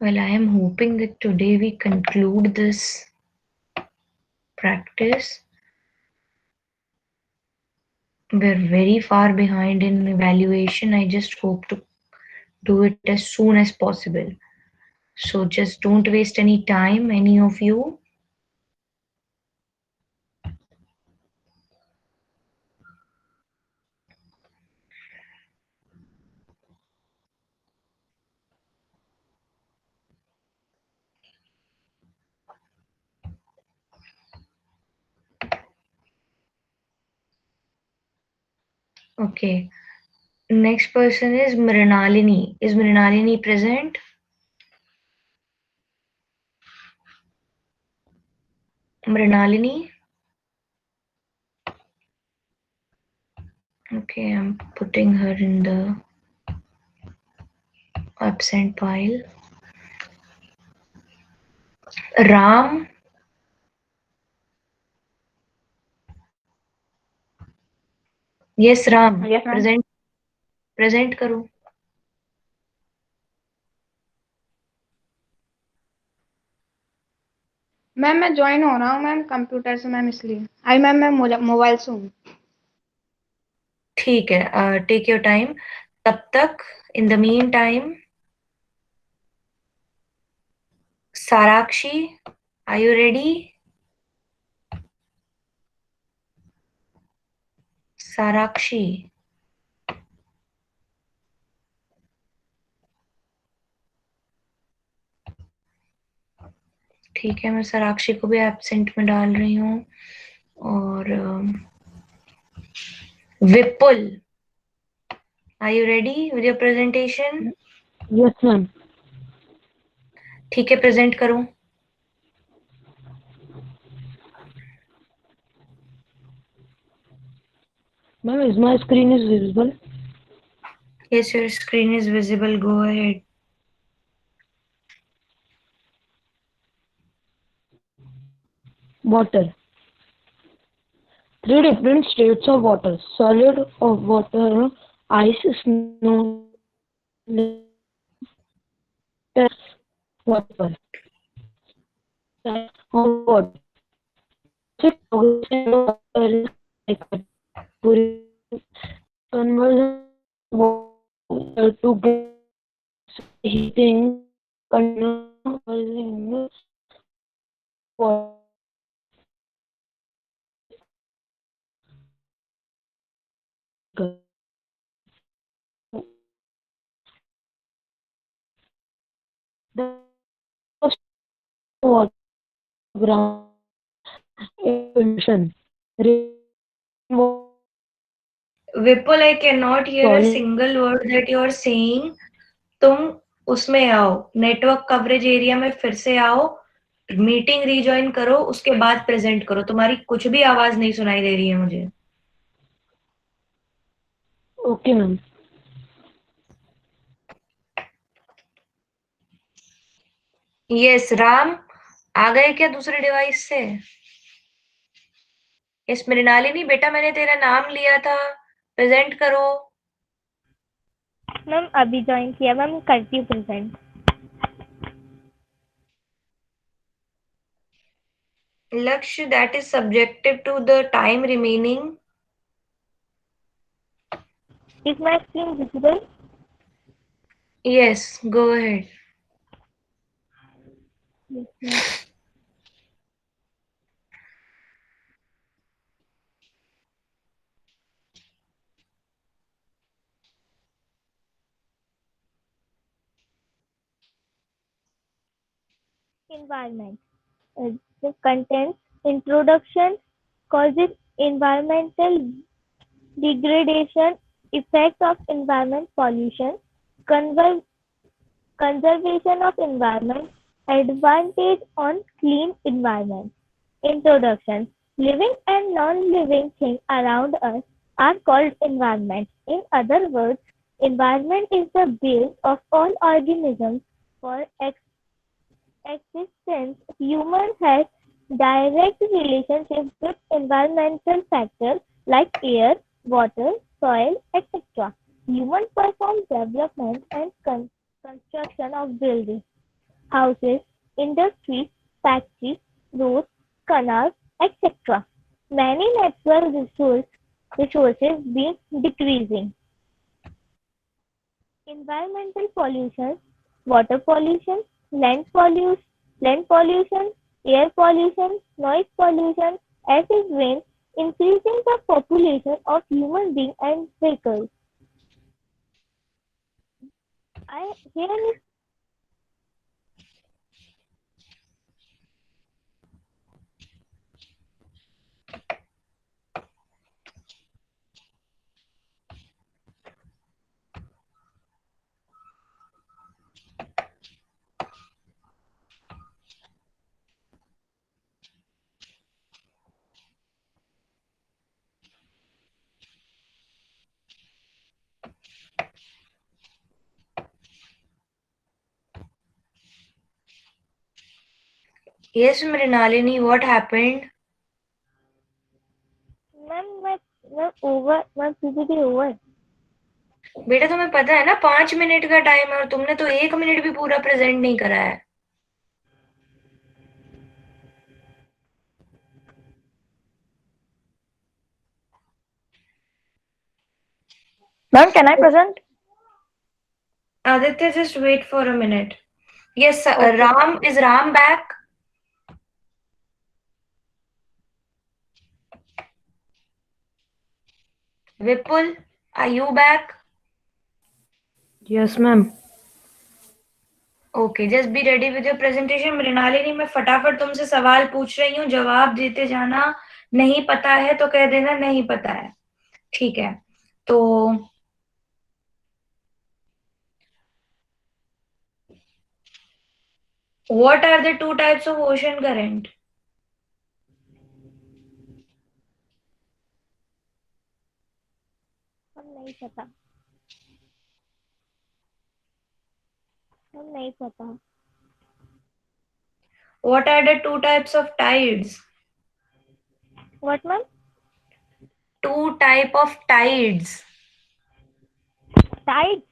Well, I am hoping that today we conclude this practice. We're very far behind in evaluation. I just hope to do it as soon as possible. So just don't waste any time, any of you. Okay. Next person is Mrinalini. Is Mrinalini present? Mrinalini? Okay, I'm putting her in the absent pile. Ram? Yes, Ram. Yes, ma'am. Present करो. Ma'am मैं join हो रहा हूँ ma'am computer से ma'am, इसलिए आई ma'am मैं mobile से हूँ. ठीक है, टेक योर टाइम. तब तक in the mean time, Sarakshi, are you ready? Sarakshi. ठीक है, मैं साराक्षी को भी एब्सेंट में डाल रही हूँ. और Vipul, are you ready with your presentation? Yes ma'am. ठीक है, प्रेजेंट करो. Ma'am, is my screen is visible? Yes, your screen is visible. Go ahead. Water. Three different states of water: solid of water, ice, snow, water. Of water. Conversion water to gas, heating, conversion water. Water ground emission. Vipul, I can not hear a single word that you are saying. तुम उसमें आओ, network coverage area में फिर से आओ, meeting rejoin करो, उसके बाद प्रेजेंट करो. तुम्हारी कुछ भी आवाज नहीं सुनाई दे रही है मुझे. Okay ma'am. यस, राम आ गए क्या दूसरे डिवाइस से? यस, मृणालिनी बेटा, मैंने तेरा नाम लिया था, प्रेजेंट करो. मैम अभी ज्वाइन किया मैम, करती हूँ present. Lakshya, that is subjective to the time remaining. Is my screen visible? Yes, go ahead. Yes, ma'am. Environment. The contents: introduction, causes environmental degradation, effects of environment pollution, conservation of environment, advantage on clean environment. Introduction. Living and non-living things around us are called environment. In other words, environment is the base of all organisms. For existence, humans have direct relationships with environmental factors like air, water, soil, etc. Humans perform development and construction of buildings. houses, industries, factories, roads, canals, etc. Many natural resources being decreasing. Environmental pollution, water pollution, land pollution, air pollution, noise pollution, acid rain, increasing the population of human beings and vehicles. Here is Yes, Mrinalini, what happened? मैं over मैं PPT over बेटा तुम्हें पता है ना 5 minute का time है और तुमने तो 1 मिनट भी पूरा प्रेजेंट नहीं करा है. Ma'am, can I present? Aditya, just wait for a minute. Yes, Okay. Ram, is Ram back? Vipul, are you back? Yes, ma'am. Okay, just be ready with your presentation. Mrinalini, मैं फटाफट तुमसे सवाल पूछ रही हूँ, जवाब देते जाना. नहीं पता है तो कह देना नहीं पता है. ठीक है. तो what are the two types of ocean current? हम नहीं पता हम नहीं पता What are the two types of tides? What ma'am? Two type of tides. Tides.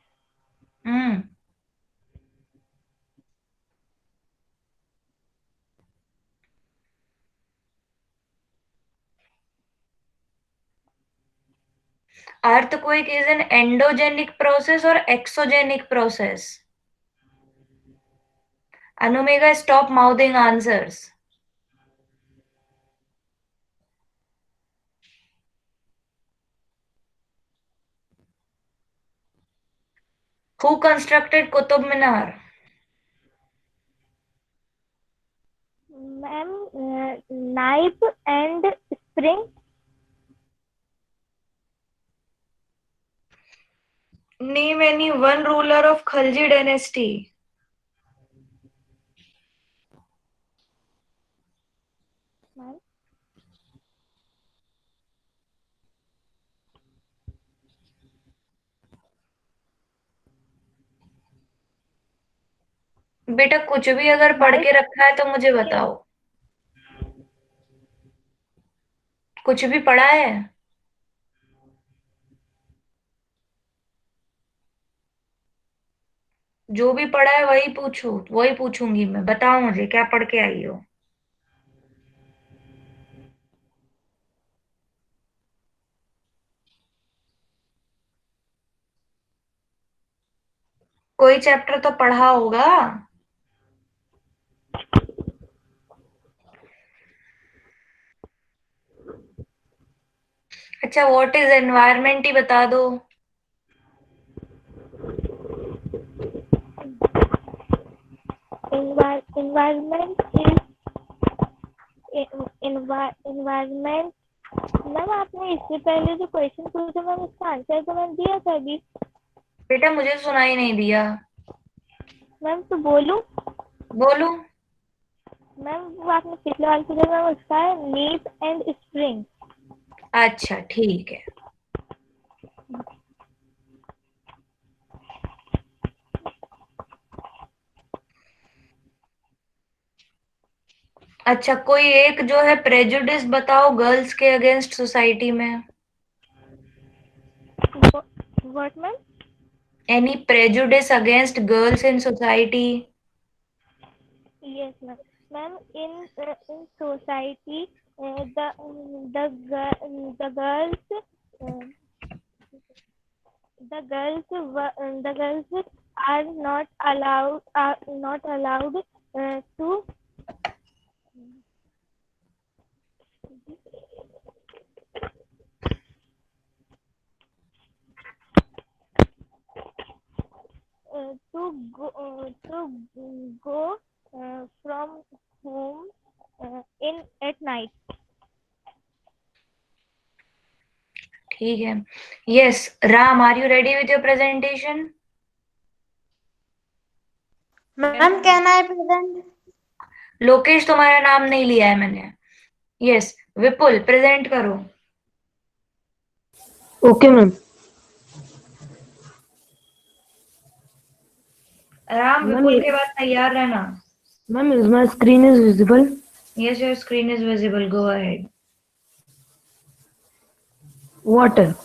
Earthquake is an endogenic process or exogenic process? Anumega, stop mouthing answers. Who constructed Qutub Minar? Ma'am, knife and spring. Name any one ruler of Khalji dynasty. Ma'am. बेटा कुछ भी अगर पढ़ के रखा है तो मुझे बताओ. कुछ भी पढ़ा है? जो भी पढ़ा है वही पूछो, वही पूछूंगी मैं. बताओ मुझे क्या पढ़ के आई हो. कोई चैप्टर तो पढ़ा होगा. अच्छा, व्हाट इज एनवायरमेंट ही बता दो. Environment is environment. मैम आपने इससे पहले जो क्वेश्चन पूछा मैम उसका आंसर तो मैंने दिया था अभी. बेटा मुझे सुनाई नहीं दिया. मैम तो बोलूं? बोलो. मैम वो आपने पिछले वाले पूछा मैम उसका है नीप एंड स्प्रिंग. अच्छा ठीक है. अच्छा, कोई एक जो है प्रेजुडिस बताओ गर्ल्स के अगेंस्ट सोसाइटी में. What ma'am? Any prejudice against girls in society? Yes, ma'am. Ma'am, in society, the girls uh, the girls are not allowed to go from home in at night. ठीक है. Yes, Ram, are you ready with your presentation? Ma'am, can I present? Lokesh, तुम्हारा नाम नहीं लिया है मैंने. Yes, विपुल, present करो. Okay, ma'am. Ram, Ma'am, विपुल के बाद तैयार रहना. ma'am, is my screen is visible? Yes, your screen is visible. Go ahead. Water.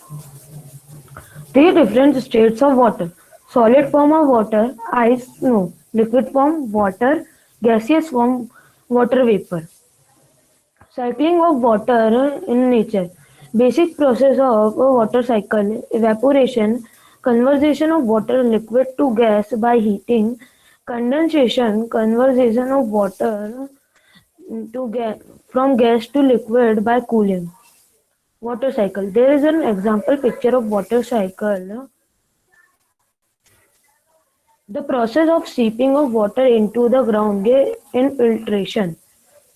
Three different states of water. Solid form of water, ice, snow. Liquid form, water. Gaseous form, water vapor. Cycling of water in nature. Basic process of a water cycle. Evaporation. Conversion of water liquid to gas by heating. Condensation. Conversion of water to from gas to liquid by cooling. Water cycle. There is an example picture of water cycle. The process of seeping of water into the ground, infiltration.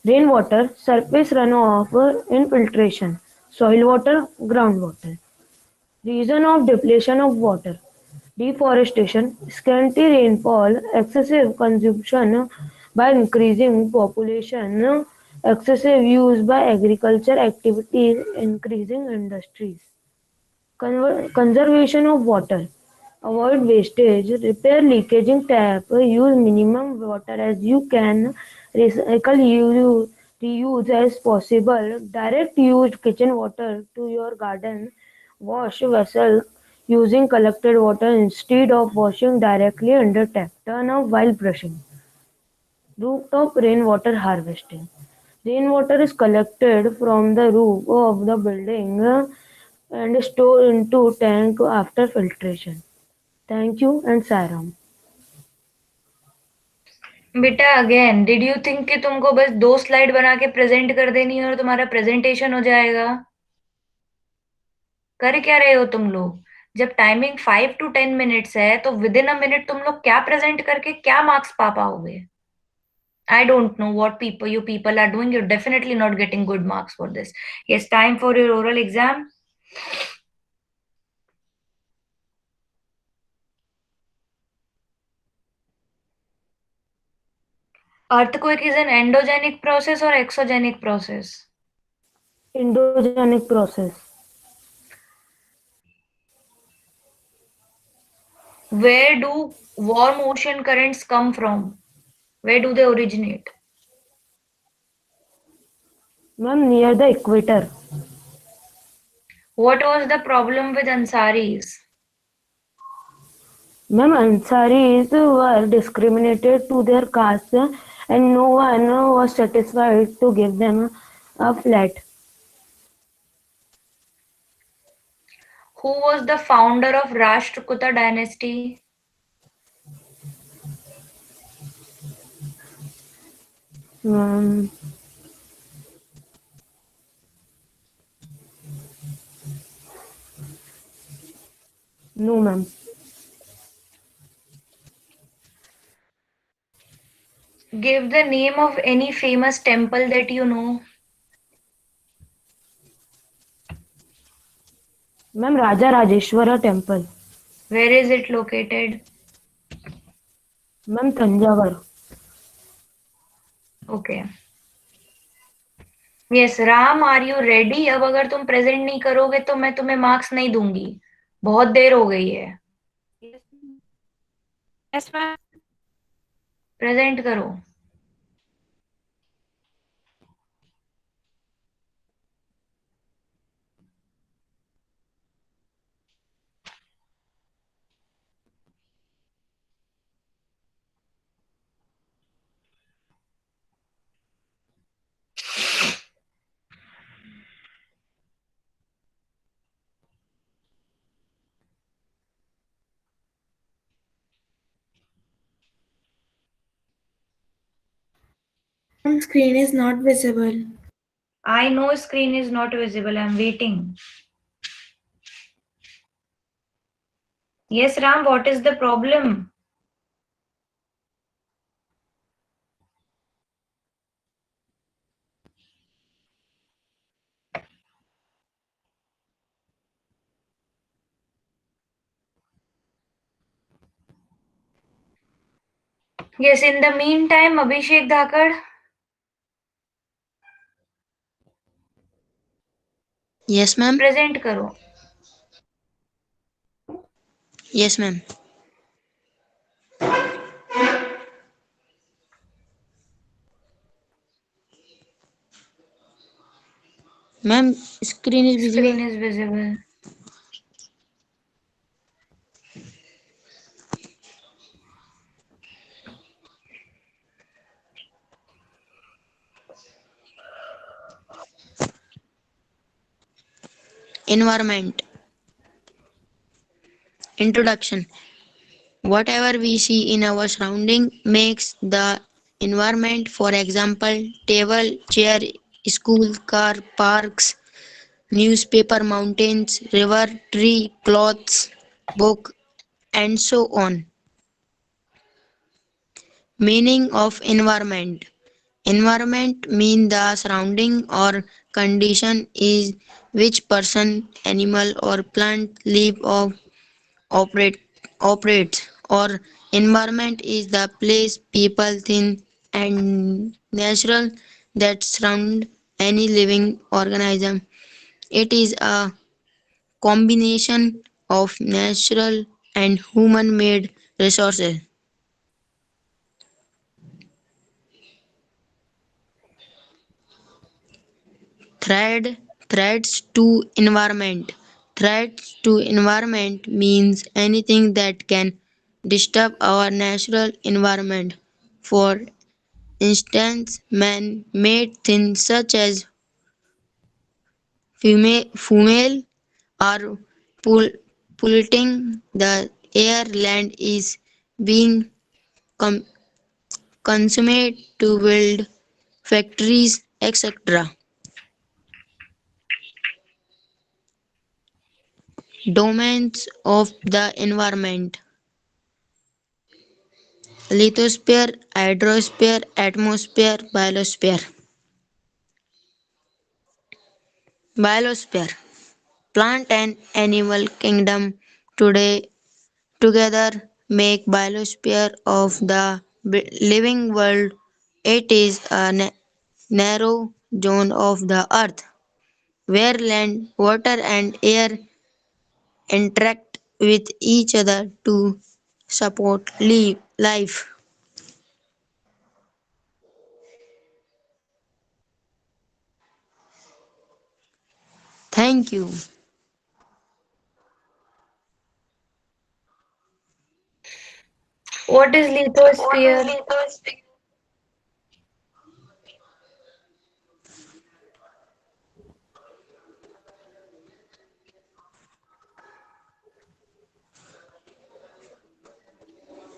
Rainwater, surface runoff, infiltration. Soil water, groundwater. Reason of depletion of water. Deforestation, scanty rainfall, excessive consumption by increasing population, excessive use by agriculture activities, increasing industries. Conservation of water. Avoid wastage, repair leaking tap, use minimum water as you can, recycle, reuse as possible, direct use kitchen water to your garden, wash vessels using collected water instead of washing directly under tap, turn off while brushing. Rooftop rainwater harvesting. Rainwater is collected from the roof of the building and stored into tank after filtration. Thank you and Sairam. बेटा, again, did you think कि तुमको बस 2 slide बना के present कर देनी है और तुम्हारा प्रेजेंटेशन हो जाएगा? कर क्या रहे हो तुम लोग? जब टाइमिंग 5 to 10 मिनट्स है तो विद इन अ मिनट तुम लोग क्या प्रेजेंट करके क्या मार्क्स पा पाओगे? I don't know what you people are doing. You're definitely not getting good marks for this. Yes, time for your oral exam. Earthquake is an endogenic process or exogenic process? Endogenic process. Where do warm ocean currents come from? Where do they originate? Ma'am, near the equator. What was the problem with Ansaris? Ma'am, Ansaris were discriminated to their caste and no one was satisfied to give them a flat. Who was the founder of Rashtrakuta dynasty? Um, no, ma'am. Give the name of any famous temple that you know. Ma'am, Raja Rajeshwara Temple. Where is it located? Ma'am, Tanjavur. Okay. Yes, Ram, are you ready? अब अगर तुम present नहीं करोगे तो मैं तुम्हें marks नहीं दूंगी. बहुत देर हो गई है. Yes, ma'am. प्रेजेंट करो. Screen is not visible. I know screen is not visible. I'm waiting. Yes, Ram, what is the problem? Yes, in the meantime, Abhishek Dhakad. Yes, ma'am. Present करो. Yes, ma'am. Ma'am, screen is visible. Screen is visible. Environment. Introduction. Whatever we see in our surrounding makes the environment. For example, table, chair, school, car, parks, newspaper, mountains, river, tree, clothes, book, and so on. Meaning of environment. Environment mean the surrounding or condition is which person, animal or plant live or operate operates, or environment is the place, people, thing and natural that surround any living organism. It is a combination of natural and human made resources. Threats to environment. Threats to environment means anything that can disturb our natural environment. For instance, man-made things such as fuel are pol- polluting the air, land is being com- consumed to build factories, etc. Domains of the environment: lithosphere, hydrosphere, atmosphere, biosphere. Biosphere. Plant and animal kingdom today together make biosphere of the living world. It is a narrow zone of the earth where land, water and air interact with each other to support life. Thank you. What is lithosphere?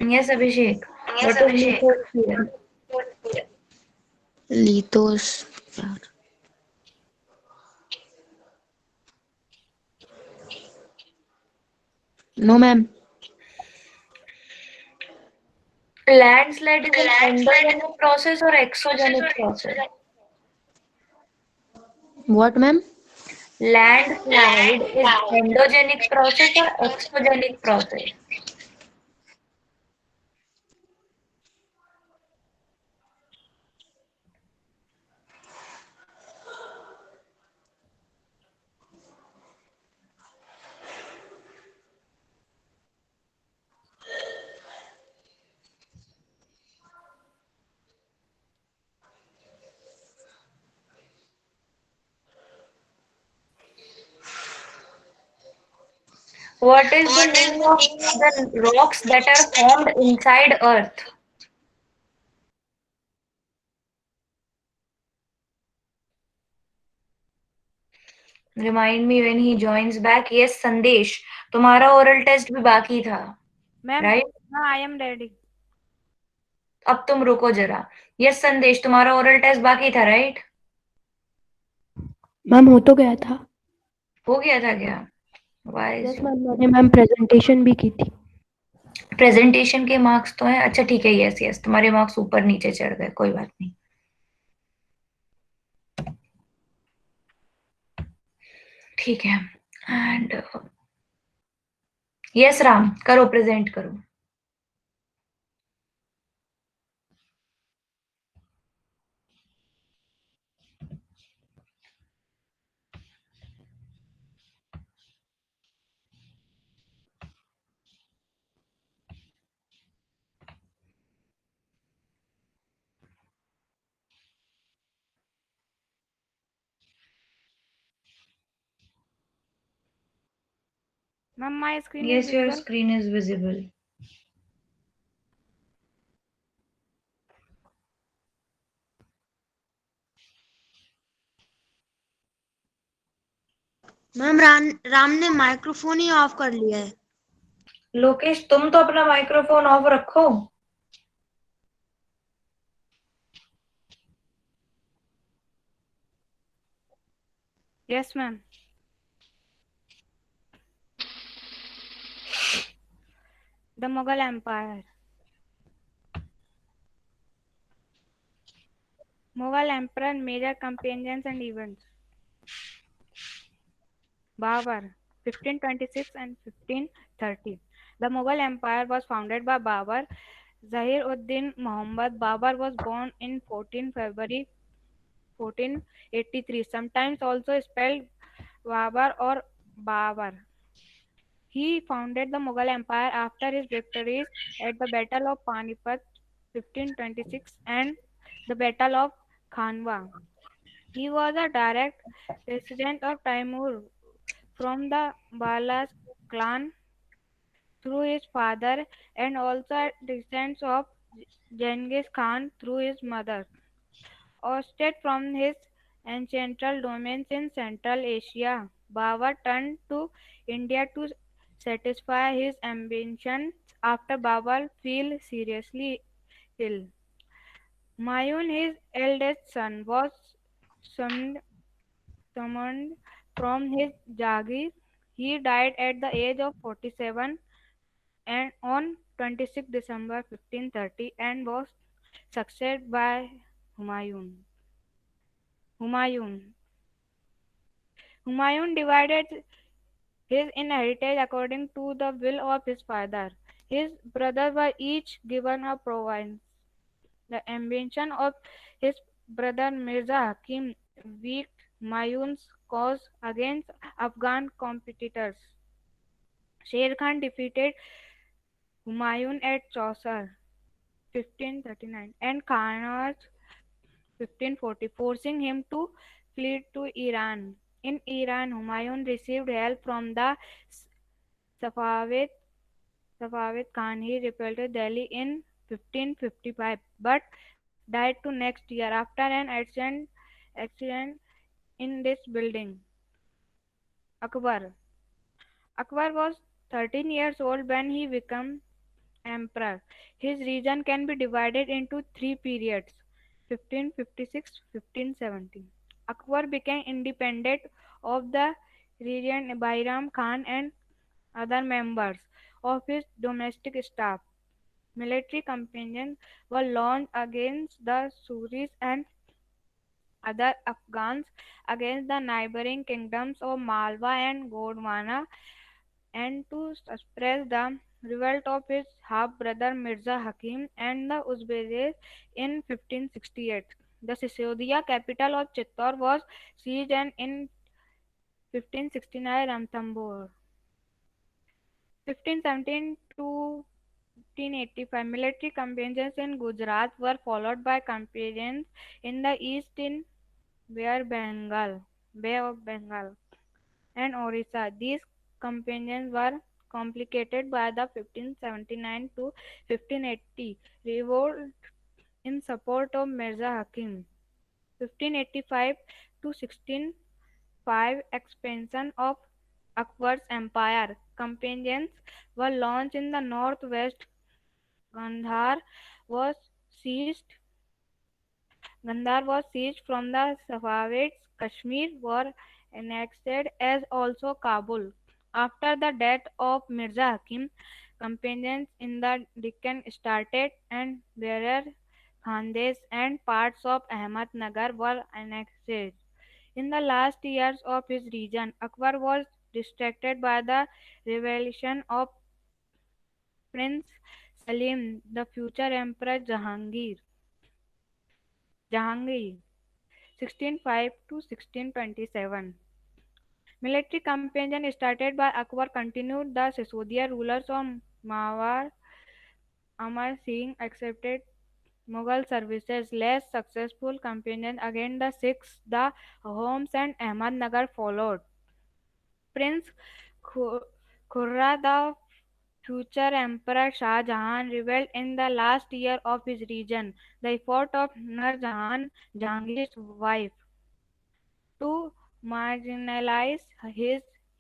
Yes, Abhishek. What is lithosphere? Lithosphere. No, ma'am. Landslide is an endogenic process or exogenic process? What, ma'am? Landslide is endogenic process or exogenic process? What is the name of the rocks that are formed inside Earth? Remind me when he joins back. Yes, Sandesh. तुम्हारा oral test भी बाकी था, ma'am right? हाँ I am ready अब तुम रुको जरा। Yes संदेश, तुम्हारा ओरल टेस्ट बाकी था, राइट? मैम हो तो गया था। हो गया था क्या? वाइज यस मैम, मैंने मैम प्रेजेंटेशन भी की थी। प्रेजेंटेशन के मार्क्स तो हैं। अच्छा ठीक है, यस यस, तुम्हारे मार्क्स ऊपर नीचे चढ़ गए, कोई बात नहीं। ठीक है। एंड यस राम, करो, प्रेजेंट करो। Ma'am, my screen is Yes, your visible. screen is visible. Ma'am Ram ने माइक्रोफोन ही ऑफ कर लिया है। लोकेश, तुम तो अपना माइक्रोफोन ऑफ रखो। Yes, ma'am. The Mughal Empire. Mughal Emperor, major companions and events. Babur, 1526 and 1530. The Mughal Empire was founded by Babur. Zahir-ud-Din Muhammad Babur was born in 14 February 1483, sometimes also spelled Babur or Babur. He founded the Mughal Empire after his victories at the Battle of Panipat 1526 and the Battle of Khanwa. He was a direct descendant of Timur from the Balas clan through his father and also a descendant of Genghis Khan through his mother. Ousted from his ancestral domains in Central Asia, Babur turned to India to satisfy his ambitions after Babur fell seriously ill. Humayun, his eldest son, was summoned, summoned from his Jagir. He died at the age of 47 and on 26 December 1530 and was succeeded by Humayun. Humayun. Humayun divided his inheritance according to the will of his father. His brothers were each given a province. The ambition of his brother Mirza Hakim weakened Humayun's cause against Afghan competitors. Sher Khan defeated Humayun at Chaucer 1539 and Khanaj 1540, forcing him to flee to Iran. In Iran, Humayun received help from the Safavid Khan. He repelled Delhi in 1555 but died to next year after an accident in this building. Akbar. Akbar was 13 years old when he became emperor. His reign can be divided into three periods: 1556-1570. Akbar became independent of the regent Bairam Khan and other members of his domestic staff. Military campaigns were launched against the Suris and other Afghans, against the neighboring kingdoms of Malwa and Gondwana, and to suppress the revolt of his half-brother Mirza Hakim and the Uzbeks in 1568. The Sisodiya capital of Chittor was seized and in 1569 Ranthambore. 1517 to 1585 military campaigns in Gujarat were followed by campaigns in the east in Bay of Bengal, and Orissa. These campaigns were complicated by the 1579 to 1580 revolt in support of Mirza Hakim. 1585 to 1605 expansion of Akbar's empire. Campaigns were launched in the northwest. Gandhar was seized. Gandhar was seized from the Safavids. Kashmir were annexed as also Kabul. After the death of Mirza Hakim, campaigns in the Deccan started, and Berar, Khandes, and parts of Ahmednagar were annexed. In the last years of his reign, Akbar was distracted by the revelation of Prince Salim, the future Emperor Jahangir, 1605 to 1627. Military campaign started by Akbar continued. The Sisodia rulers of Mawar Amar Singh accepted Mughal services. Less successful campaigns against the Sikhs, the Ahoms and Ahmednagar followed. Prince Khu- Khurra, the future Emperor Shah Jahan, rebelled in the last year of his reign. The effort of Nur Jahan, Jahangir's wife, to marginalize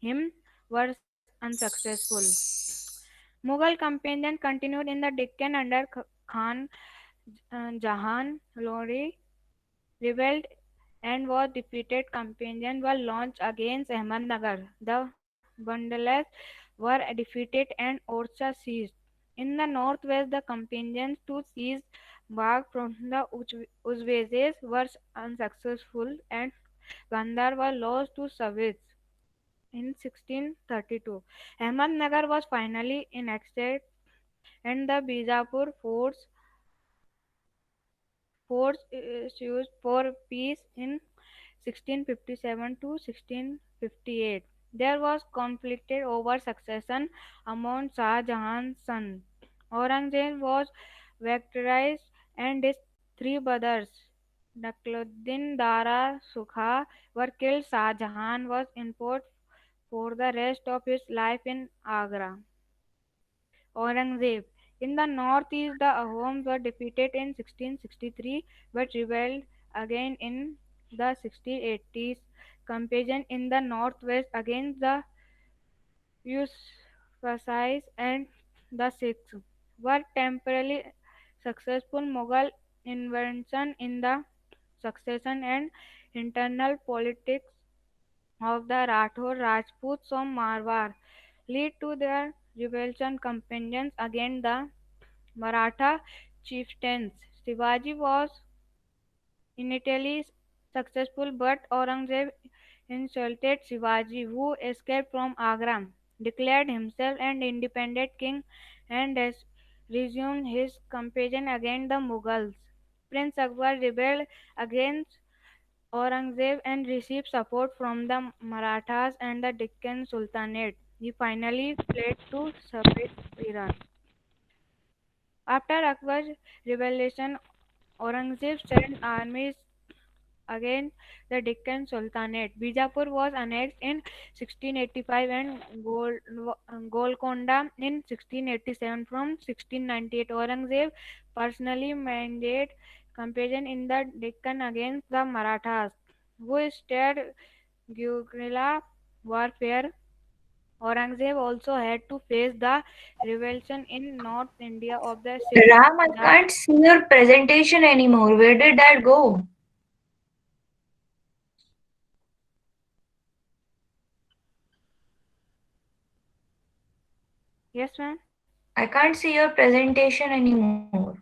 him were unsuccessful. Mughal campaign continued in the Deccan under Khan Jahan. Lori rebelled and was defeated. Campaigns were launched against Ahmednagar. The Vandals were defeated and Orcha seized. In the northwest, the campaigns to seize Bagh from the Uzbekis were unsuccessful, and Gandhar was lost to Savids. In 1632, Ahmednagar was finally annexed, and the Bijapur force issued for peace in 1657 to 1658. There was conflict over succession among Shah Jahan's sons. Aurangzeb was victorized, and his three brothers, Nakhluddin, Dara, Sukha, were killed. Shah Jahan was imprisoned for the rest of his life in Agra. Aurangzeb. In the northeast, the Ahoms were defeated in 1663 but rebelled again in the 1680s. Campaign in the northwest against the Yusufzais and the Sikhs were temporarily successful. Mughal intervention in the succession and internal politics of the Rathore Rajputs of Marwar lead to their rebellion campaigns against the Maratha chieftains. Shivaji was initially successful, but Aurangzeb insulted Shivaji, who escaped from Agra, declared himself an independent king, and resumed his campaign against the Mughals. Prince Akbar rebelled against Aurangzeb and received support from the Marathas and the Deccan Sultanate. He finally fled to Safed Iran. After Akbar's rebellion, Aurangzeb sent armies against the Deccan Sultanate. Bijapur was annexed in 1685 and Golconda in 1687. From 1698, Aurangzeb personally mandated campaign in the Deccan against the Marathas, who started guerrilla warfare. Aurangzeb also had to face the revolution in North India of the Sikhs. Ram, I can't see your presentation anymore. Where did that go? Yes, ma'am. I can't see your presentation anymore.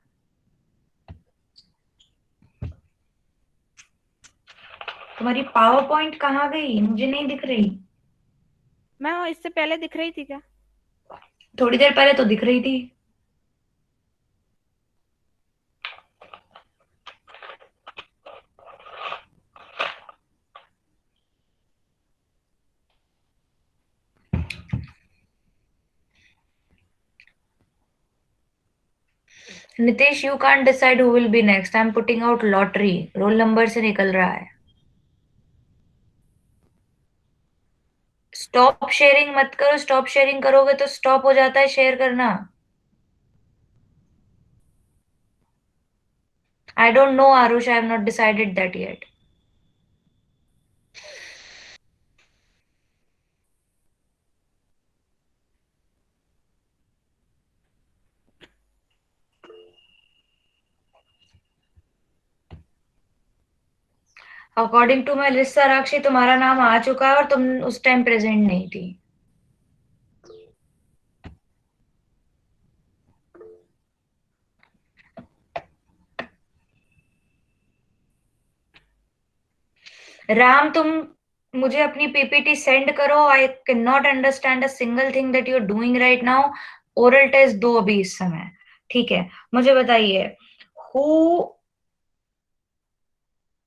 तुम्हारी power point कहाँ गई? मुझे नहीं दिख रही. Ma'am इससे पहले दिख रही थी क्या? थोड़ी देर पहले तो दिख रही थी. Nitesh, you can't decide who will be next. I'm putting out lottery. Roll number से निकल रहा है. स्टॉप शेयरिंग मत करो. स्टॉप शेयरिंग करोगे तो स्टॉप हो जाता है शेयर करना. I don't know, Arush. I have not decided that yet. According to my list Sarakshi तुम्हारा नाम आ चुका है और तुम उस टाइम प्रेजेंट नहीं थी. राम, तुम मुझे अपनी पीपीटी सेंड करो. I can not understand a single thing that you are doing right now. Oral test दो अभी इस समय. ठीक है, मुझे बताइए, who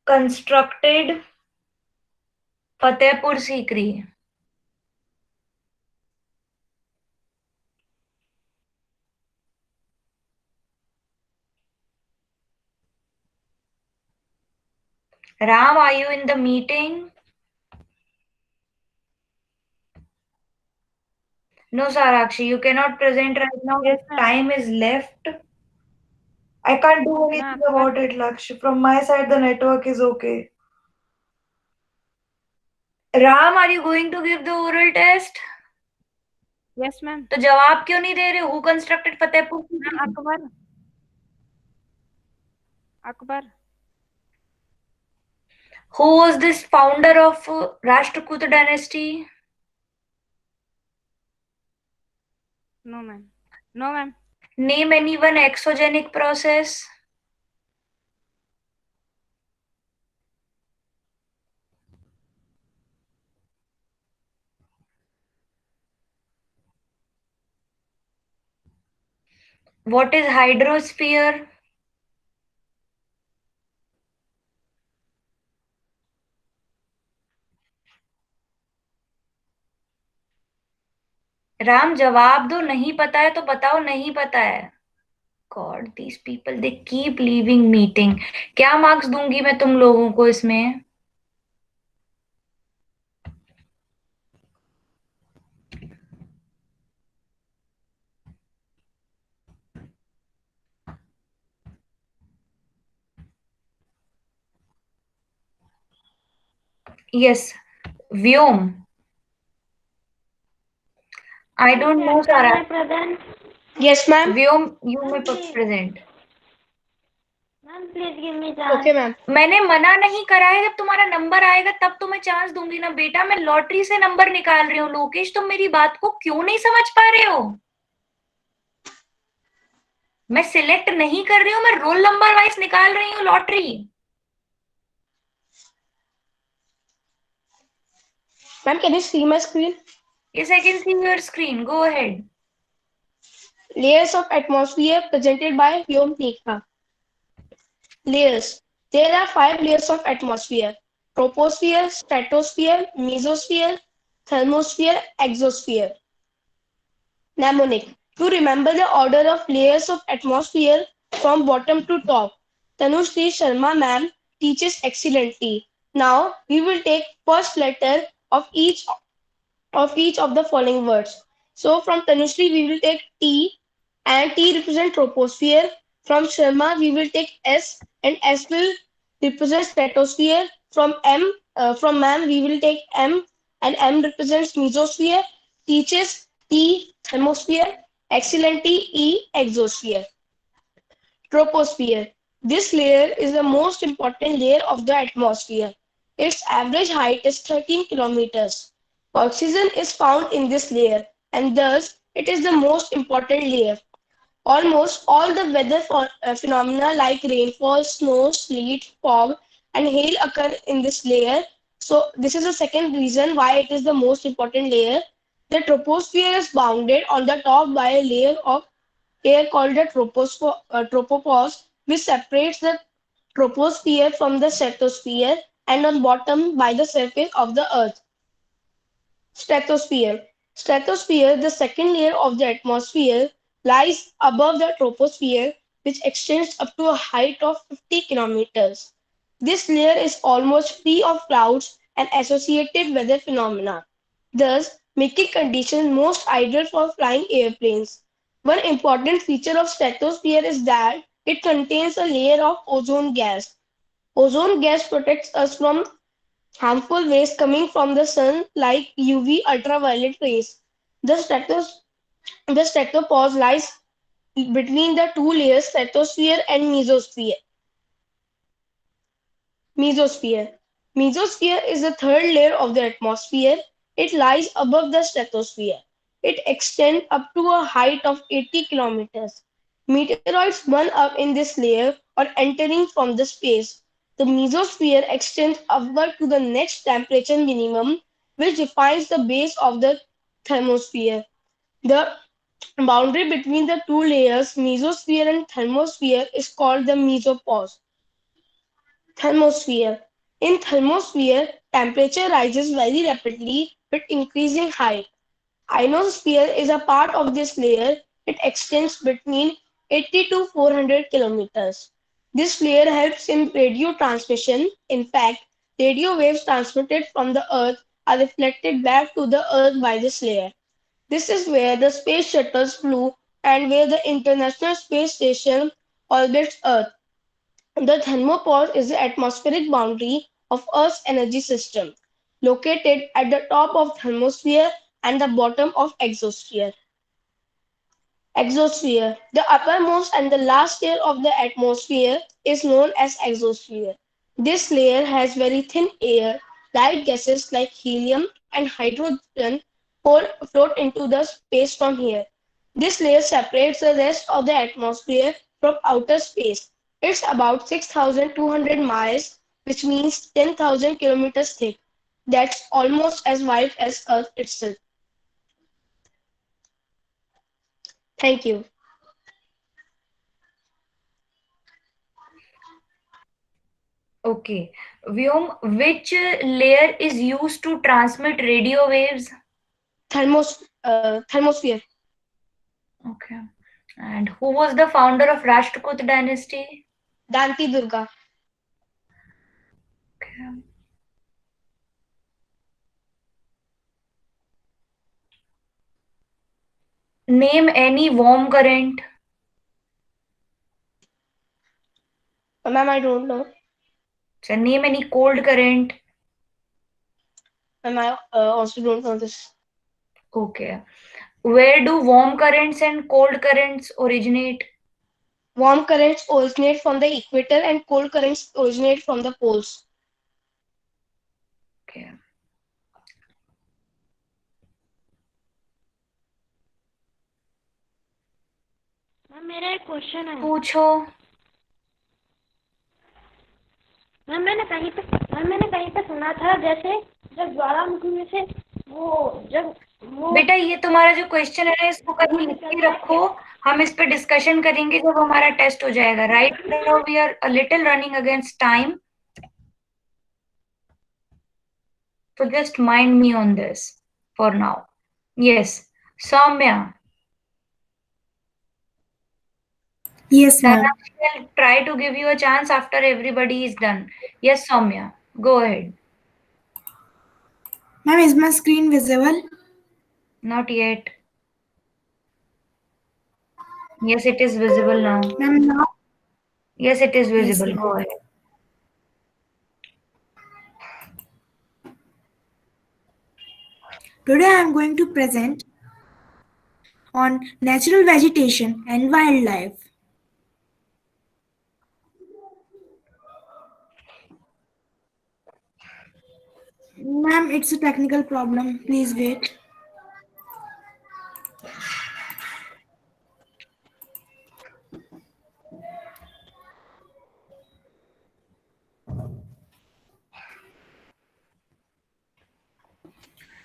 constructed Fatehpur Sikri? Ram, are you in the meeting? No, Sarakshi, you cannot present right now. Yes, ma'am. Time is left. I can't do anything about it, Lakshya. From my side, the network is okay. Ram, are you going to give the oral test? Yes, ma'am. तो जवाब क्यों नहीं दे रहे? Who constructed Fatehpur? Akbar. Akbar. Who was this founder of Rashtrakuta dynasty? No, ma'am. No, ma'am. Name any one exogenic process. What is hydrosphere? Ram, जवाब दो. नहीं पता है तो बताओ नहीं पता है. God, these people they keep leaving meeting. क्या मार्क्स दूंगी मैं तुम लोगों को इसमें? Yes, Vyom. I don't know, Sarah. Yes, ma'am. Vyom, you may present. Ma'am, please give me chance. Okay, ma'am. मैंने मना नहीं करा है. जब तुम्हारा नंबर आएगा तब तुम्हें चांस दूंगी ना बेटा. मैं लॉटरी से नंबर निकाल रही हूँ. लोकेश, तुम मेरी बात को क्यों नहीं समझ पा रहे हो? मैं सिलेक्ट नहीं कर रही हूँ, मैं रोल नंबर वाइज निकाल रही हूँ lottery. Ma'am, can you see my screen? Yes, I can see your screen. Go ahead. Layers of atmosphere presented by Vyom Tekha. Layers. There are 5 layers of atmosphere: troposphere, stratosphere, mesosphere, thermosphere, exosphere. Mnemonic. To remember the order of layers of atmosphere from bottom to top, Tanushree Sharma ma'am teaches excellently. Now we will take first letter of each of the following words. So from Tanushree we will take T, and T represent troposphere. From Sharma we will take S, and S will represent stratosphere. From ma'am we will take M, and M represents mesosphere. Teaches T, thermosphere. Excellently E, exosphere. Troposphere. This layer is the most important layer of the atmosphere. Its average height is 13 kilometers. Oxygen is found in this layer, and thus it is the most important layer. Almost all the weather phenomena like rainfall, snow, sleet, fog, and hail occur in this layer. So this is the second reason why it is the most important layer. The troposphere is bounded on the top by a layer of air called the tropopause, which separates the troposphere from the stratosphere, and on bottom by the surface of the earth. Stratosphere. Stratosphere, the second layer of the atmosphere, lies above the troposphere, which extends up to a height of 50 kilometers. This layer is almost free of clouds and associated weather phenomena, thus making conditions most ideal for flying airplanes. One important feature of stratosphere is that it contains a layer of ozone gas. Ozone gas protects us from harmful rays coming from the sun like UV ultraviolet rays. The, the stratopause lies between the two layers, stratosphere and mesosphere. Mesosphere. Mesosphere is the third layer of the atmosphere. It lies above the stratosphere. It extends up to a height of 80 kilometers. Meteoroids burn up in this layer or entering from the space. The mesosphere extends upward to the next temperature minimum, which defines the base of the thermosphere. The boundary between the two layers, mesosphere and thermosphere, is called the mesopause. Thermosphere. In thermosphere, temperature rises very rapidly with increasing height. Ionosphere is a part of this layer. It extends between 80 to 400 kilometers. This layer helps in radio transmission. In fact, radio waves transmitted from the Earth are reflected back to the Earth by this layer. This is where the space shuttles flew and where the International Space Station orbits Earth. The thermopause is the atmospheric boundary of Earth's energy system, located at the top of thermosphere and the bottom of exosphere. Exosphere. The uppermost and the last layer of the atmosphere is known as exosphere. This layer has very thin air, light gases like helium and hydrogen float into the space from here. This layer separates the rest of the atmosphere from outer space. It's about 6,200 miles, which means 10,000 kilometers thick. That's almost as wide as Earth itself. Thank you. Okay. Vyom, which layer is used to transmit radio waves? Thermosphere. Okay. And who was the founder of Rashtrakuta dynasty? Danti Durga. Okay. Name any warm current. Ma'am, I don't know. So name any cold current. Ma'am, I also don't know this. Okay. Where do warm currents and cold currents originate? Warm currents originate from the equator and cold currents originate from the poles. Okay. Ma'am मेरा एक question है पूछो। Ma'am मैंने कहीं पे सुना था जैसे जब ज्वालामुखी में से वो बेटा ये तुम्हारा जो क्वेश्चन है इसको कहीं लिख के रखो, हम इस पे डिस्कशन करेंगे जब हमारा टेस्ट हो जाएगा. Right now we are a little running against time, so just mind me on this for now. Yes, Soumya. Yes, ma'am. I will try to give you a chance after everybody is done. Yes, Soumya, go ahead. Ma'am, is my screen visible? Not yet. Yes, it is visible now. Ma'am, now? Yes, it is visible. Yes, go ahead. Today I am going to present on natural vegetation and wildlife. Ma'am, it's a technical problem. Please wait.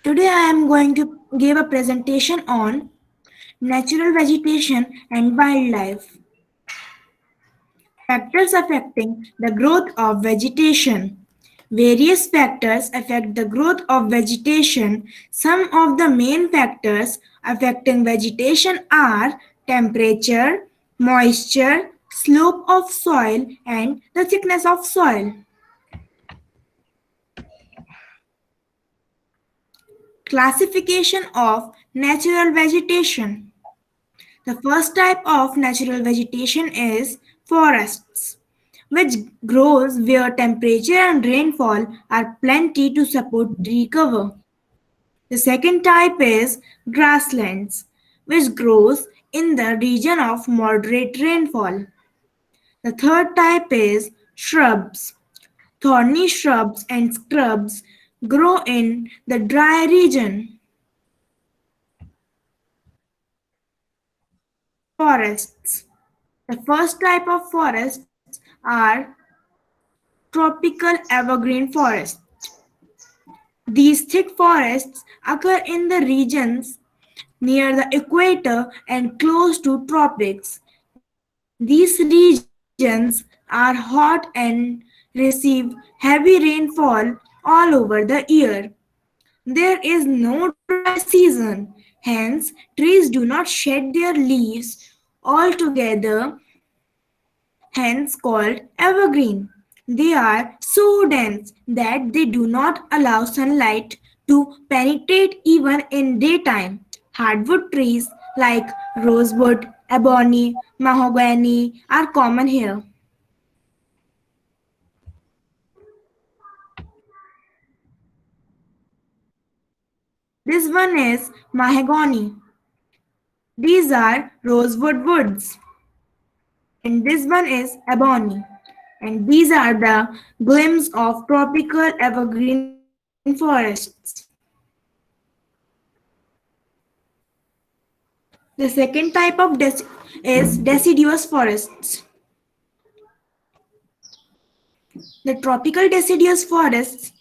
Today I am going to give a presentation on natural vegetation and wildlife. Factors affecting the growth of vegetation. Various factors affect the growth of vegetation. Some of the main factors affecting vegetation are temperature, moisture, slope of soil, and the thickness of soil. Classification of natural vegetation. The first type of natural vegetation is forests, which grows where temperature and rainfall are plenty to support tree cover. The second type is grasslands, which grows in the region of moderate rainfall. The third type is shrubs, Thorny shrubs and scrubs grow in the dry region. Forests. The first type of forests are tropical evergreen forests. These thick forests occur in the regions near the equator and close to tropics. These regions are hot and receive heavy rainfall all over the year. There is no dry season, hence trees do not shed their leaves altogether, hence called evergreen. They are so dense that they do not allow sunlight to penetrate even in daytime. Hardwood trees like rosewood, ebony, mahogany are common here. This one is mahogany. These are rosewood woods. And this one is ebony. And these are the glimpses of tropical evergreen forests. The second type of is deciduous forests. The tropical deciduous forests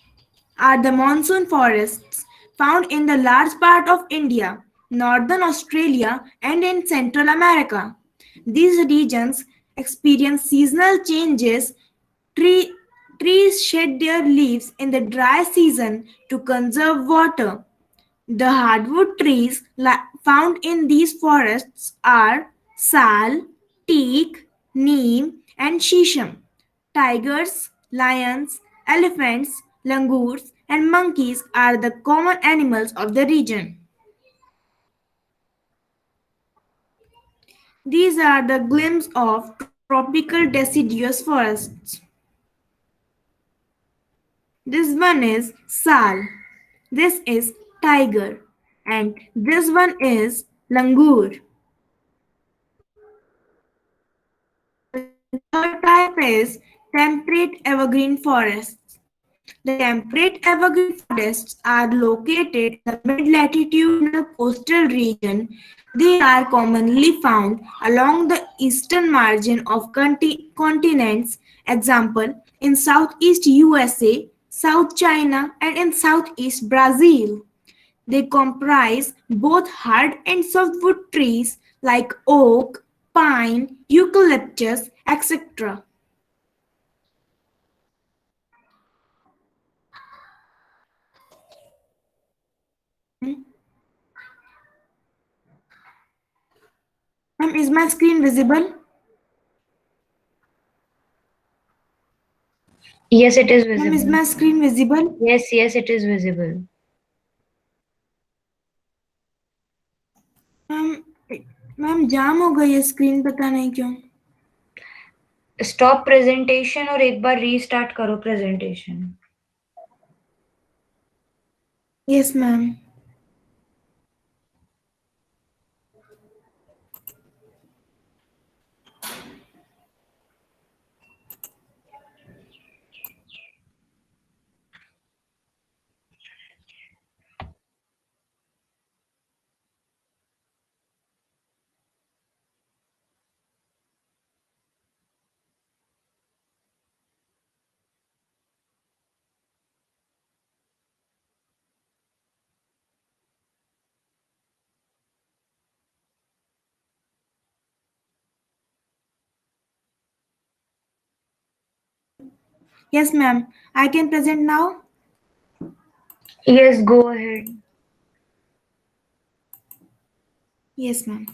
are the monsoon forests found in the large part of India, northern Australia, and in Central America. These regions experience seasonal changes. Trees shed their leaves in the dry season to conserve water. The hardwood trees found in these forests are sal, teak, neem, and shisham. Tigers, lions, elephants, langurs, and monkeys are the common animals of the region. These are the glimpses of tropical deciduous forests. This one is sal. This is tiger. And this one is langur. The third type is temperate evergreen forests. The temperate evergreen forests are located in the mid-latitudinal coastal region. They are commonly found along the eastern margin of continents, example, in southeast USA, South China, and in southeast Brazil. They comprise both hard and softwood trees like oak, pine, eucalyptus, etc. Ma'am, is my screen visible? Yes, it is Ma'am, is visible. my screen visible? Yes, it is visible. Ma'am ma'am jam हो गई है screen, पता नहीं क्यों. Stop presentation और एक बार restart करो presentation. Yes ma'am. Yes, ma'am. I can present now. Yes, go ahead. Yes, ma'am.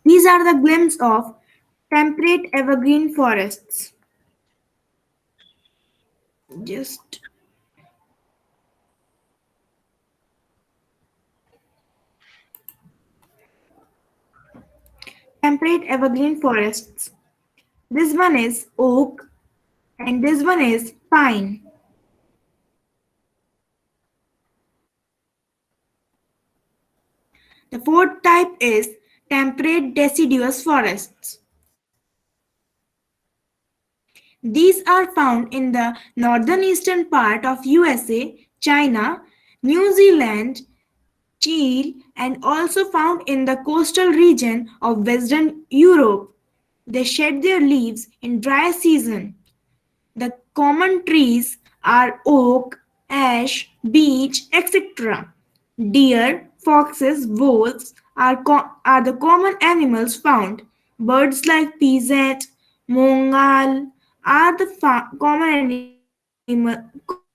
These are the glimpses of temperate evergreen forests. Just temperate evergreen forests. This one is oak and this one is pine. The fourth is temperate deciduous forests. These are found in the northeastern part of USA, China, New Zealand, Chile, and also found in the coastal region of Western Europe. They shed their leaves in dry season. The common trees are oak, ash, beech, etc. Deer, foxes, wolves are the common animals found. Birds like peasant, mongal are the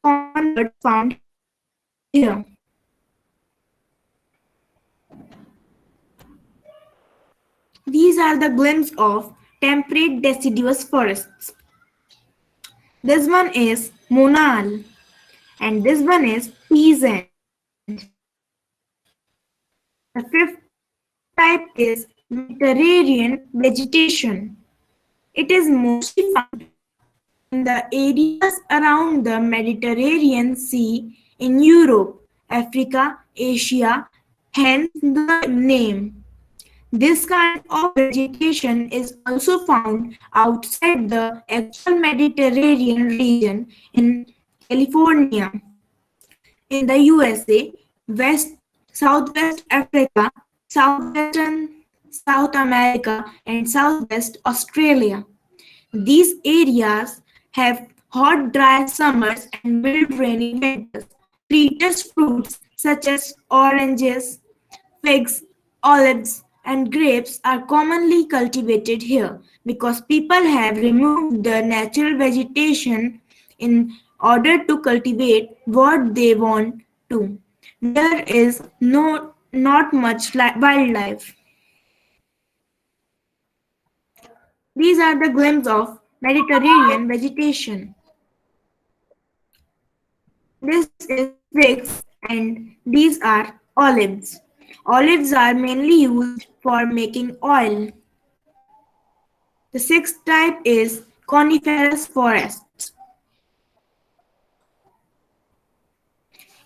common birds found here. These are the glimpses of temperate deciduous forests. This one is monal and this one is peasant. The fifth type is Mediterranean vegetation. It is mostly found in the areas around the Mediterranean Sea in Europe, Africa, Asia, hence the name. This kind of vegetation is also found outside the actual Mediterranean region in California, in the USA, West, Southwest Africa, Southwestern South America, and Southwest Australia. These areas have hot, dry summers and mild, rainy winters. Citrus fruits such as oranges, figs, olives, and grapes are commonly cultivated here because people have removed the natural vegetation in order to cultivate what they want to. There is not much wildlife. These are the glimpses of Mediterranean vegetation. This is figs and these are olives. Olives are mainly used for making oil. The sixth type is coniferous forests.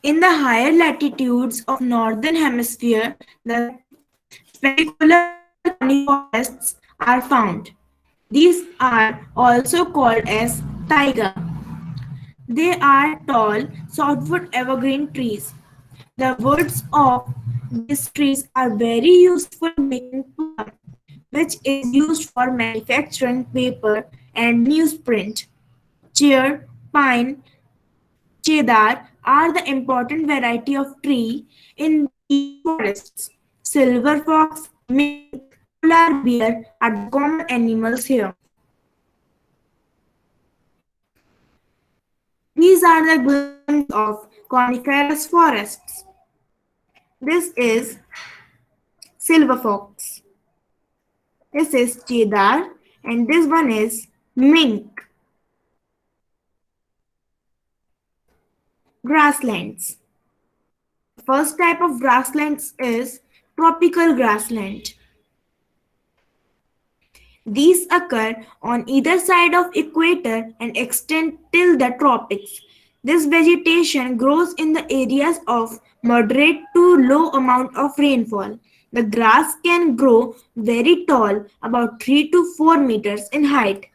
In the higher latitudes of northern hemisphere, the spectacular coniferous are found. These are also called as taiga. They are tall, softwood evergreen trees. The woods of these trees are very useful in making plum, which is used for manufacturing paper and newsprint. Cheer, pine, cedar are the important variety of tree in these forests. Silver fox, mink, polar bear are the common animals here. These are the glimpses of coniferous forests. This is silver fox. This is cedar and this one is mink. Grasslands. The first type of grasslands is tropical grassland. These occur on either side of equator and extend till the tropics. This vegetation grows in the areas of moderate to low amount of rainfall. The grass can grow very tall, about 3 to 4 meters in height.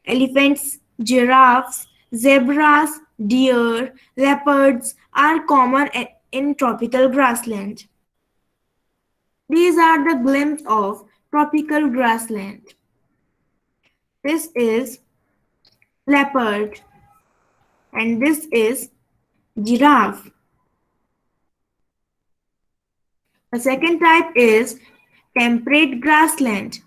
Elephants, giraffes, zebras, deer, leopards are common in tropical grassland. These are the glimpses of tropical grassland. This is leopard and this is giraffe. The second type is temperate grassland.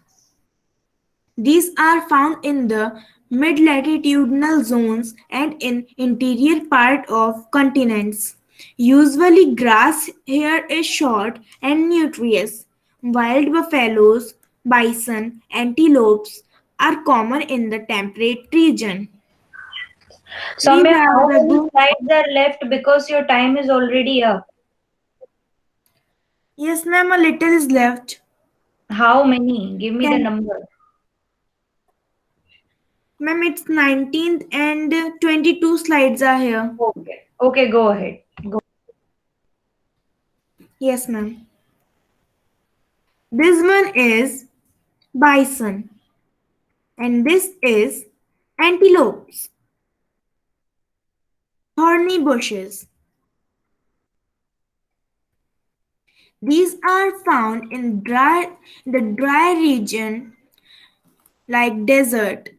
These are found in the mid-latitudinal zones and in interior part of continents. Usually grass here is short and nutritious. Wild buffaloes, bison, antelopes are common in the temperate region. Soumya, how many slides are left because your time is already up? Yes, ma'am, a little is left. How many? Give me the number. Ma'am, it's 19th and 22 slides are here. Okay, go ahead. Go. Yes, ma'am. This one is bison, and this is antelopes. Thorny bushes. These are found in the dry region like desert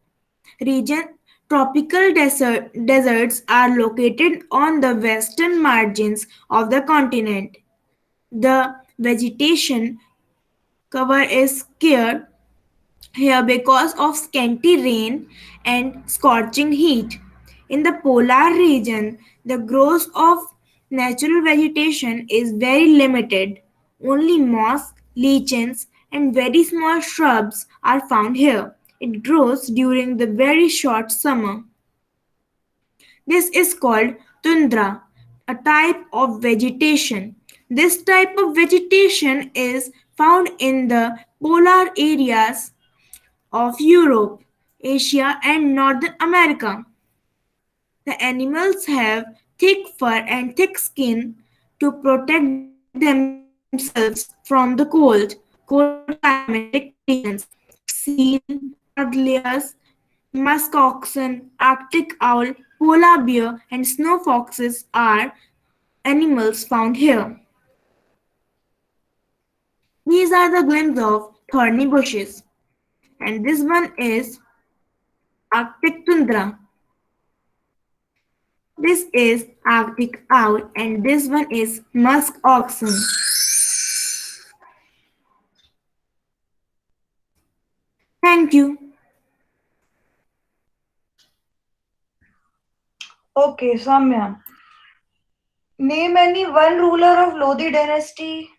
region. Tropical deserts are located on the western margins of the continent. The vegetation cover is scarce here because of scanty rain and scorching heat. In the polar region, the growth of natural vegetation is very limited. Only moss, lichens, and very small shrubs are found here. It grows during the very short summer. This is called tundra, a type of vegetation. This type of vegetation is found in the polar areas of Europe, Asia, and North America. The animals have thick fur and thick skin to protect themselves from the cold climatic conditions. Seal, cordelias, musk oxen, Arctic owl, polar bear, and snow foxes are animals found here. These are the glimpse of thorny bushes, and this one is Arctic tundra. This is Arctic owl, and this one is musk oxen. Thank you. Okay, Samya. Name any one ruler of Lodi dynasty.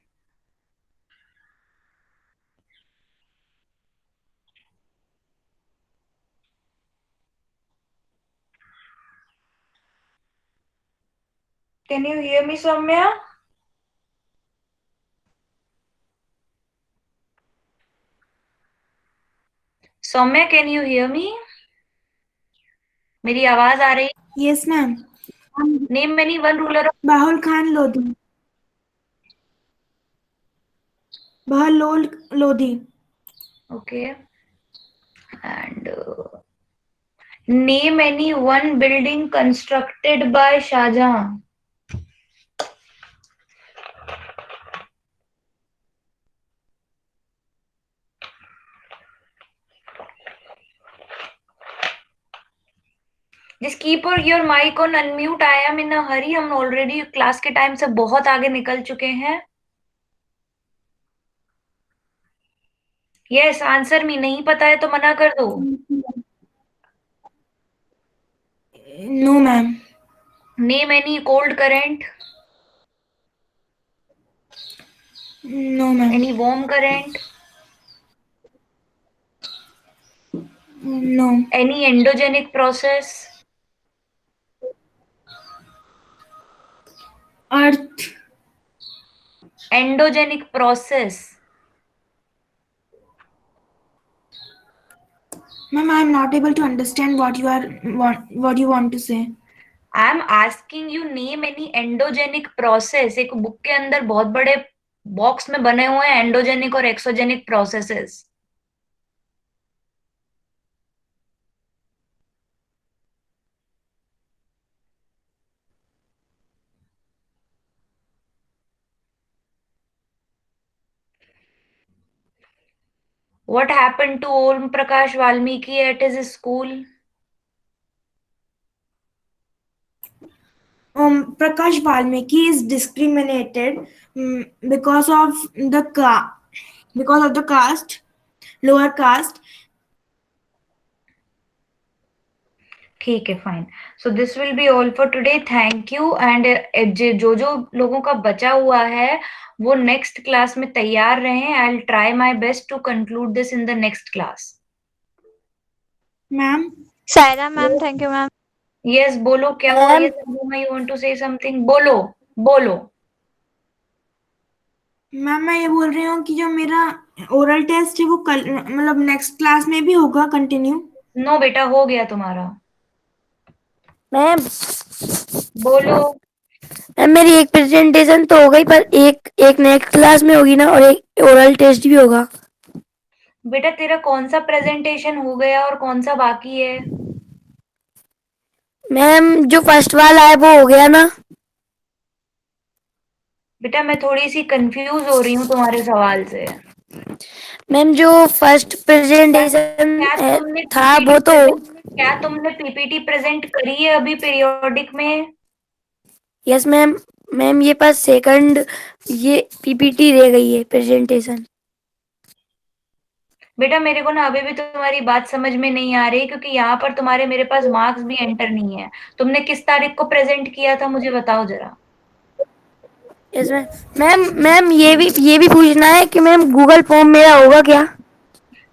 Can you hear me, Samya? Saumya, can you hear me? मेरी आवाज आ रही? Yes, ma'am. Name any one ruler of Bahul Khan Lodi. Bahul Lodi. Okay. And name any one building constructed by Shah Jahan. Just keep your mic on unmute. I am in a hurry. हम already class के time से बहुत आगे निकल चुके हैं. Yes, answer me. नहीं पता है तो मना कर दो. No, ma'am. Name any cold current. No, ma'am. Any warm current. No. Any endogenic process. Earth. Endogenic process. Ma'am, I am not able to understand what you want to say. I am asking you name any endogenic process. एक book के अंदर बहुत बड़े box में बने हुए हैं endogenic और exogenic processes. What happened to Om Prakash Valmiki at his school? Prakash Valmiki is discriminated because of the caste, lower caste. ठीक है, fine. So this will be all for today. Thank you. And जो लोगों का बचा हुआ है वो next class में तैयार रहें. I will try my best to conclude this in the next class. Ma'am. Saira ma'am, thank you ma'am. Yes, बोलो क्या हुआ? Yes, you want to say something. बोलो. मैम, मैं ये बोल रही हूँ कि जो मेरा ओरल टेस्ट है वो कल मतलब नेक्स्ट क्लास में भी होगा कंटिन्यू. नो बेटा, हो गया तुम्हारा. मैम. बोलो. मैम मेरी एक प्रेजेंटेशन तो हो गई, पर एक नेक्स्ट क्लास में होगी ना, और एक ओरल टेस्ट भी होगा। बेटा तेरा कौन सा प्रेजेंटेशन हो गया और कौन सा बाकी है? मैम जो फर्स्ट वाला है वो हो गया ना। बेटा मैं थोड़ी सी कंफ्यूज हो रही हूँ तुम्हारे सवाल से। मैम जो फर्स्ट प्रेजेंटेशन था वो तो क्या तुमने पीपीटी प्रेजेंट करी है अभी पीरियोडिक में? Yes ma'am. मैम ये पास सेकंड ये पीपीटी रह गई है प्रेजेंटेशन। बेटा मेरे को ना अभी भी तुम्हारी बात समझ में नहीं आ रही, क्योंकि यहाँ पर तुम्हारे मेरे पास मार्क्स भी एंटर नहीं है। तुमने किस तारीख को प्रेजेंट किया था मुझे बताओ जरा। Yes ma'am. मैम ये भी पूछना है कि मैम गूगल फॉर्म मेरा होगा क्या?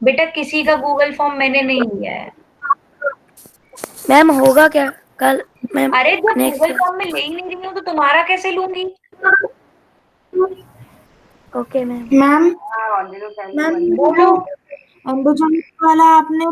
बेटा किसी का गूगल फॉर्म मैंने नहीं लिया है। मैम होगा क्या कल? मैम अरे जब नेक्स्ट गूगल फॉर्म में ले ही नहीं रही हूँ तो तुम्हारा कैसे लूंगी? Okay ma'am. मैम बोलो। एंडोजेनिक वाला आपने